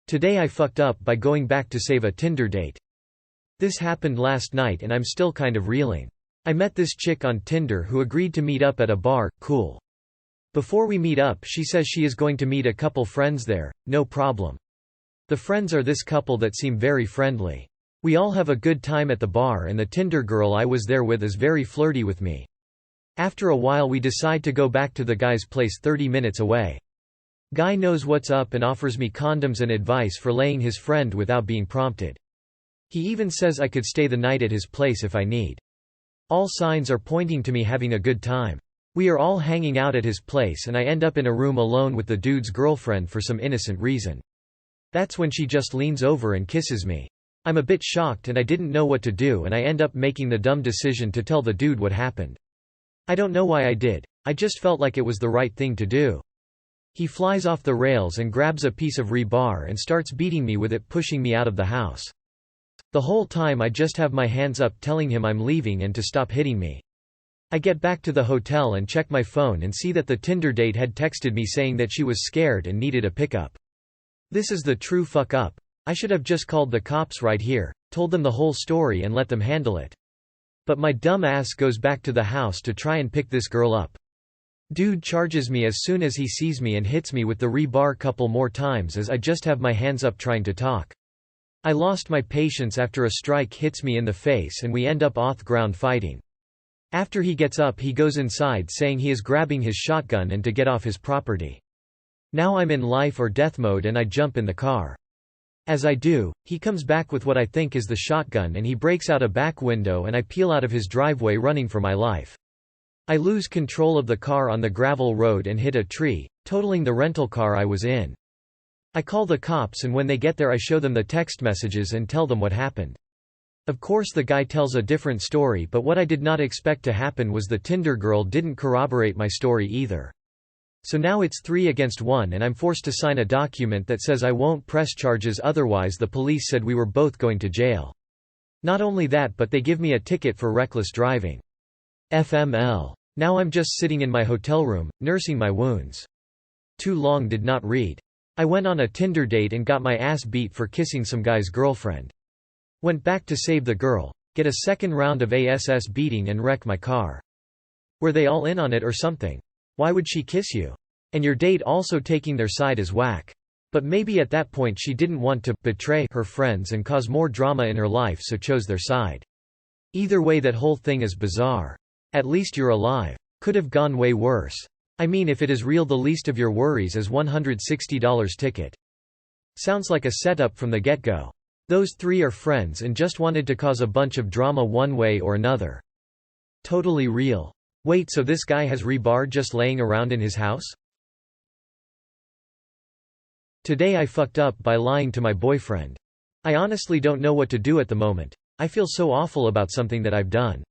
Today I fucked up by going back to save a Tinder date. This happened last night and I'm still kind of reeling. I met this chick on Tinder who agreed to meet up at a bar, cool. Before we meet up she says she is going to meet a couple friends there, no problem. The friends are this couple that seem very friendly. We all have a good time at the bar and the Tinder girl I was there with is very flirty with me. After a while we decide to go back to the guy's place 30 minutes away. Guy knows what's up and offers me condoms and advice for laying his friend without being prompted. He even says I could stay the night at his place if I need. All signs are pointing to me having a good time. We are all hanging out at his place and I end up in a room alone with the dude's girlfriend for some innocent reason. That's when she just leans over and kisses me. I'm a bit shocked and I didn't know what to do and I end up making the dumb decision to tell the dude what happened. I don't know why I did, I just felt like it was the right thing to do. He flies off the rails and grabs a piece of rebar and starts beating me with it, pushing me out of the house. The whole time I just have my hands up telling him I'm leaving and to stop hitting me. I get back to the hotel and check my phone and see that the Tinder date had texted me saying that she was scared and needed a pickup. This is the true fuck up. I should have just called the cops right here, told them the whole story and let them handle it. But my dumb ass goes back to the house to try and pick this girl up. Dude charges me as soon as he sees me and hits me with the rebar couple more times as I just have my hands up trying to talk. I lost my patience after a strike hits me in the face and we end up off ground fighting. After he gets up he goes inside saying he is grabbing his shotgun and to get off his property. Now I'm in life or death mode and I jump in the car. As I do, he comes back with what I think is the shotgun and he breaks out a back window and I peel out of his driveway running for my life. I lose control of the car on the gravel road and hit a tree, totaling the rental car I was in. I call the cops and when they get there I show them the text messages and tell them what happened. Of course the guy tells a different story, but what I did not expect to happen was the Tinder girl didn't corroborate my story either. So now it's 3 against 1 and I'm forced to sign a document that says I won't press charges, otherwise the police said we were both going to jail. Not only that, but they give me a ticket for reckless driving. FML. Now I'm just sitting in my hotel room, nursing my wounds. Too long did not read. I went on a Tinder date and got my ass beat for kissing some guy's girlfriend. Went back to save the girl, get a second round of ASS beating and wreck my car. Were they all in on it or something? Why would she kiss you? And your date also taking their side is whack. But maybe at that point she didn't want to betray her friends and cause more drama in her life, so chose their side. Either way, that whole thing is bizarre. At least you're alive. Could have gone way worse. I mean, if it is real, the least of your worries is $160 ticket. Sounds like a setup from the get-go. Those 3 are friends and just wanted to cause a bunch of drama one way or another. Totally real. Wait, so this guy has rebar just laying around in his house? Today I fucked up by lying to my boyfriend. I honestly don't know what to do at the moment. I feel so awful about something that I've done.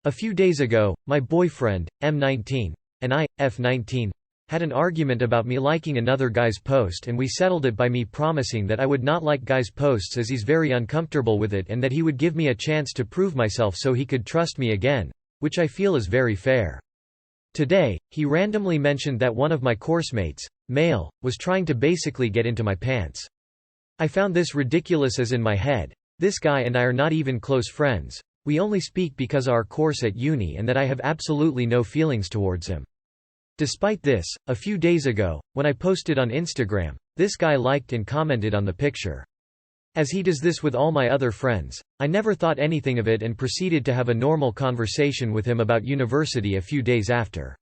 A few days ago, my boyfriend, M19, and I, F19, had an argument about me liking another guy's post, and we settled it by me promising that I would not like guys' posts as he's very uncomfortable with it and that he would give me a chance to prove myself so he could trust me again, which I feel is very fair. Today, he randomly mentioned that one of my coursemates, male, was trying to basically get into my pants. I found this ridiculous as in my head, this guy and I are not even close friends. We only speak because of our course at uni and that I have absolutely no feelings towards him. Despite this, a few days ago, when I posted on Instagram, this guy liked and commented on the picture. As he does this with all my other friends, I never thought anything of it and proceeded to have a normal conversation with him about university a few days after.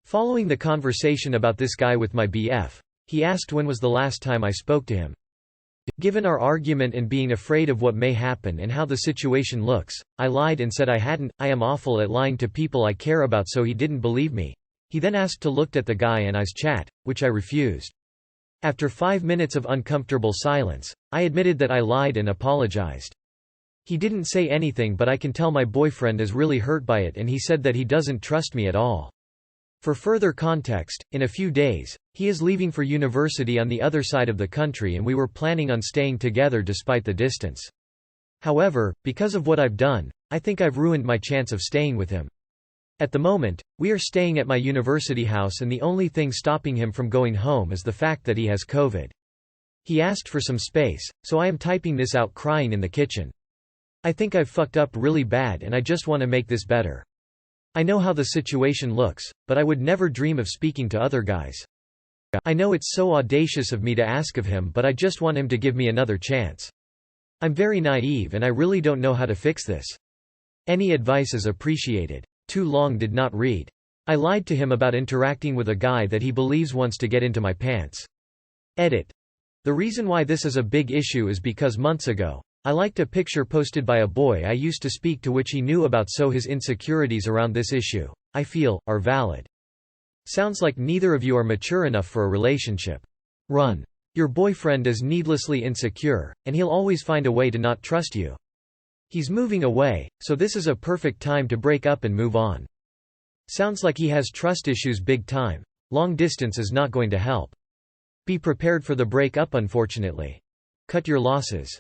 Following the conversation about this guy with my BF, he asked when was the last time I spoke to him. Given our argument and being afraid of what may happen and how the situation looks, I lied and said I hadn't. I am awful at lying to people I care about, so he didn't believe me. He then asked to look at the guy and I's chat, which I refused. After 5 minutes of uncomfortable silence, I admitted that I lied and apologized. He didn't say anything, but I can tell my boyfriend is really hurt by it and he said that he doesn't trust me at all. For further context, in a few days, he is leaving for university on the other side of the country and we were planning on staying together despite the distance. However, because of what I've done, I think I've ruined my chance of staying with him. At the moment, we are staying at my university house and the only thing stopping him from going home is the fact that he has COVID. He asked for some space, so I am typing this out crying in the kitchen. I think I've fucked up really bad and I just want to make this better. I know how the situation looks, but I would never dream of speaking to other guys. I know it's so audacious of me to ask of him, but I just want him to give me another chance. I'm very naive and I really don't know how to fix this. Any advice is appreciated. Too long did not read. I lied to him about interacting with a guy that he believes wants to get into my pants. Edit. The reason why this is a big issue is because months ago, I liked a picture posted by a boy I used to speak to which he knew about, so his insecurities around this issue, I feel, are valid. Sounds like neither of you are mature enough for a relationship. Run. Your boyfriend is needlessly insecure, and he'll always find a way to not trust you. He's moving away, so this is a perfect time to break up and move on. Sounds like he has trust issues big time. Long distance is not going to help. Be prepared for the break up, unfortunately. Cut your losses.